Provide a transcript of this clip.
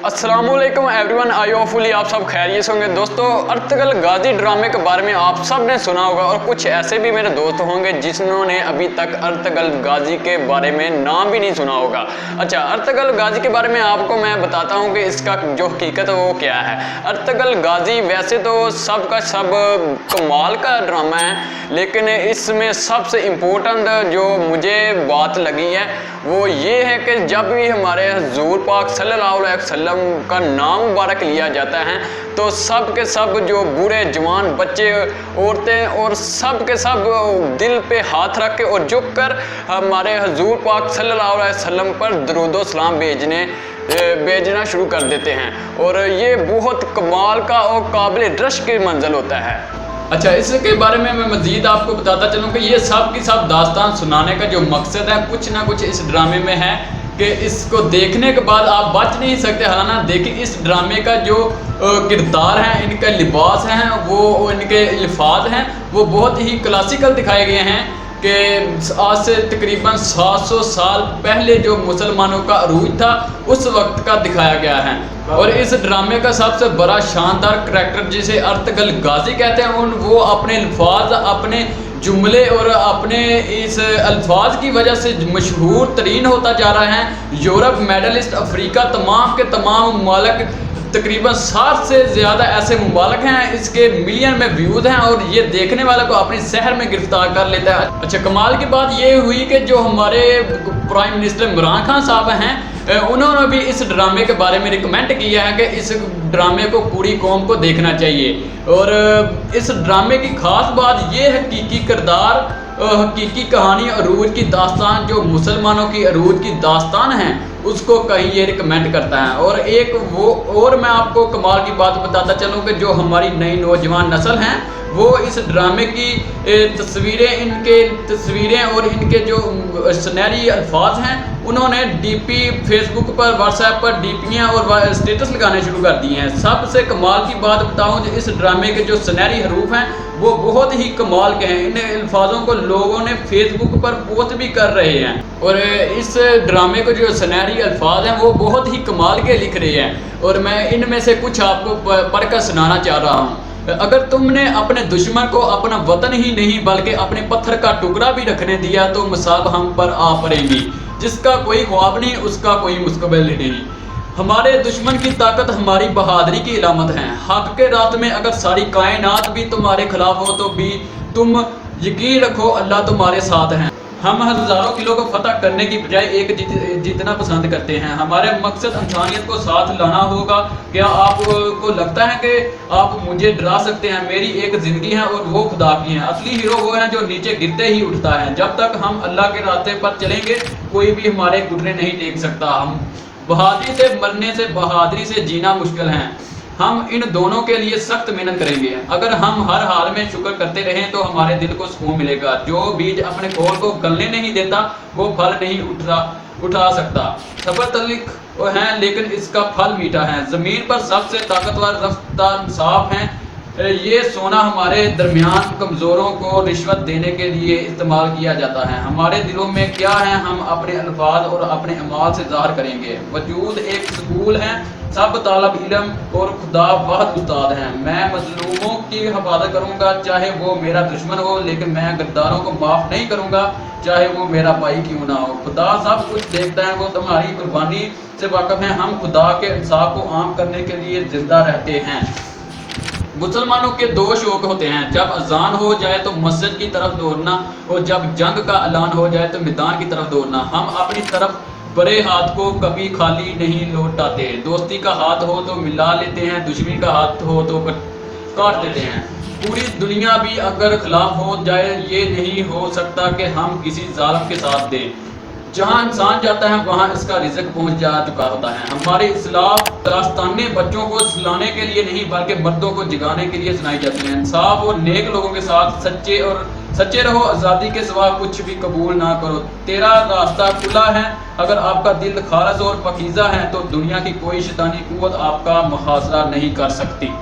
अस्सलामुअलैकुम एवरीवन, आई होपफुली आप सब खैरियत होंगे। दोस्तों, अर्तगल गाजी ड्रामे के बारे में आप सब ने सुना होगा और कुछ ऐसे भी मेरे दोस्त होंगे जिन्होंने अभी तक अर्तगल गाजी के बारे में नाम भी नहीं सुना होगा। अच्छा, अर्तगल गाजी के बारे में आपको मैं बताता हूँ कि इसका जो हकीकत है वो क्या है। अर्तगल गाजी वैसे तो सब का सब कमाल का ड्रामा है, लेकिन इसमें सबसे इम्पोर्टेंट जो मुझे बात लगी है वो ये है कि जब भी हमारे हुज़ूर पाक सल्लल्लाहु अलैहि वसल्लम का नाम मुबारक लिया जाता है तो सब के सब जो बूढ़े जवान बच्चे औरतें और सब के सब दिल पे हाथ रख के और झुक कर हमारे हुज़ूर पाक सल्लल्लाहु अलैहि वसल्लम पर दरूद सलाम भेजना शुरू कर देते हैं। और ये बहुत कमाल का और काबिल रश की मंजिल होता है। अच्छा, इसके बारे में मैं मज़ीद आपको बताता चलूँ कि ये सब की सब दास्तान सुनाने का जो मकसद है कुछ ना कुछ इस ड्रामे में है कि इसको देखने के बाद आप बच नहीं सकते। हालांकि देखिए, इस ड्रामे का जो किरदार हैं, इनका लिबास हैं, वो इनके अल्फाज हैं, वो बहुत ही क्लासिकल दिखाए गए हैं कि आज से तकरीबन 700 साल पहले जो मुसलमानों का अरूज था उस वक्त का दिखाया गया है। और इस ड्रामे का सबसे बड़ा शानदार करैक्टर जिसे अर्तगल गाजी कहते हैं वो अपने अल्फाज, अपने जुमले और अपने इस अल्फाज की वजह से मशहूर तरीन होता जा रहा है। यूरोप, मिडल अफ्रीका, तमाम के तमाम ममालिक, तकरीबन 60 से ज़्यादा ऐसे ममालिक हैं, इसके मिलियन में व्यूज़ हैं और ये देखने वाले को अपने शहर में गिरफ्तार कर लेता है। अच्छा, कमाल की बात ये हुई कि जो हमारे प्राइम मिनिस्टर इमरान खान साहब हैं उन्होंने भी इस ड्रामे के बारे में रिकमेंड किया है कि इस ड्रामे को पूरी कौम को देखना चाहिए। और इस ड्रामे की ख़ास बात ये हकीकी किरदार, हकीकी कहानी, अरूज की दास्तान, जो मुसलमानों की अरूज की दास्तान है उसको कहीं ये रिकमेंड करता है। और एक वो और मैं आपको कमाल की बात बताता चलूँ कि जो हमारी नई नौजवान नस्ल हैं वो इस ड्रामे की तस्वीरें और इनके जो सुनहरी अल्फाज हैं उन्होंने डीपी फेसबुक पर, व्हाट्सएप पर डीपियाँ और स्टेटस लगाने शुरू कर दिए हैं। सबसे कमाल की बात बताऊं, जो इस ड्रामे के जो सुनहरी हरूफ हैं वो बहुत ही कमाल के हैं। इन अल्फाजों को लोगों ने फेसबुक पर पोस्ट भी कर रहे हैं और इस ड्रामे को जो सुनहरी अल्फाज हैं वो बहुत ही कमाल के लिख रहे हैं। और मैं इनमें से कुछ आपको पढ़कर सुनाना चाह रहा हूँ। अगर तुमने अपने दुश्मन को अपना वतन ही नहीं बल्कि अपने पत्थर का टुकड़ा भी रखने दिया तो मुसाब हम पर आ पड़ेगी। जिसका कोई ख्वाब नहीं उसका कोई मुस्तकबिल नहीं। हमारे दुश्मन की ताकत हमारी बहादुरी की इलामत है। हक के रात में अगर सारी कायनात भी तुम्हारे खिलाफ हो तो भी तुम यकीन रखो अल्लाह तुम्हारे साथ हैं। हम हज़ारों किलो को फतह करने की बजाय एक जीतना पसंद करते हैं। हमारे मकसद इंसानियत को साथ लाना होगा। क्या आपको लगता है कि आप मुझे डरा सकते हैं? मेरी एक ज़िंदगी है और वो खुदा की है। असली हीरो वो है जो नीचे गिरते ही उठता है। जब तक हम अल्लाह के रास्ते पर चलेंगे कोई भी हमारे घुटने नहीं टेक सकता। हम बहादुरी से मरने से, बहादुरी से जीना मुश्किल है। हम इन दोनों के लिए सख्त मेहनत करेंगे। अगर हम हर हाल में शुक्र करते रहें तो हमारे दिल को सुकून मिलेगा। जो बीज अपने खोल को गलने नहीं देता वो फल नहीं उठा सकता। सब्र तल्ख है लेकिन इसका फल मीठा है। ज़मीन पर सबसे ताकतवर रफ्तार इंसाफ है। ये सोना हमारे दरमियान कमज़ोरों को रिश्वत देने के लिए इस्तेमाल किया जाता है। हमारे दिलों में क्या है हम अपने अल्फाज और अपने अमाल से ज़ाहिर करेंगे। वजूद एक स्कूल है, सब तालब इल्म और खुदा वाहिद उस्ताद हैं। मैं मजलूमों की हिफाजत करूँगा चाहे वो मेरा दुश्मन हो, लेकिन मैं गद्दारों को माफ़ नहीं करूँगा चाहे वो मेरा भाई क्यों ना हो। खुदा सब कुछ देखता है, वो तुम्हारी कुर्बानी से वाकिफ़ है। हम खुदा के इंसाफ को आम करने के लिए जिंदा रहते हैं। मुसलमानों के दो शौक होते हैं, जब अजान हो जाए तो मस्जिद की तरफ दौड़ना और जब जंग का ऐलान हो जाए तो मैदान की तरफ दौड़ना। हम अपनी तरफ बड़े हाथ को कभी खाली नहीं लौटाते। दोस्ती का हाथ हो तो मिला लेते हैं, दुश्मनी का हाथ हो तो काट देते हैं। पूरी दुनिया भी अगर खिलाफ हो जाए ये नहीं हो सकता कि हम किसी जालिम के साथ दें। जहाँ इंसान जाता है वहाँ इसका रिज़्क पहुँच जा चुका होता है। हमारी इस्लाह दास्तानें बच्चों को सुलाने के लिए नहीं बल्कि मर्दों को जगाने के लिए सुनाई जाती हैं। इंसाफ और नेक लोगों के साथ सच्चे रहो। आज़ादी के सिवा कुछ भी कबूल ना करो। तेरा रास्ता खुला है। अगर आपका दिल खालस और पकीज़ा है तो दुनिया की कोई शैतानी कुव्वत आपका मुहासरा नहीं कर सकती।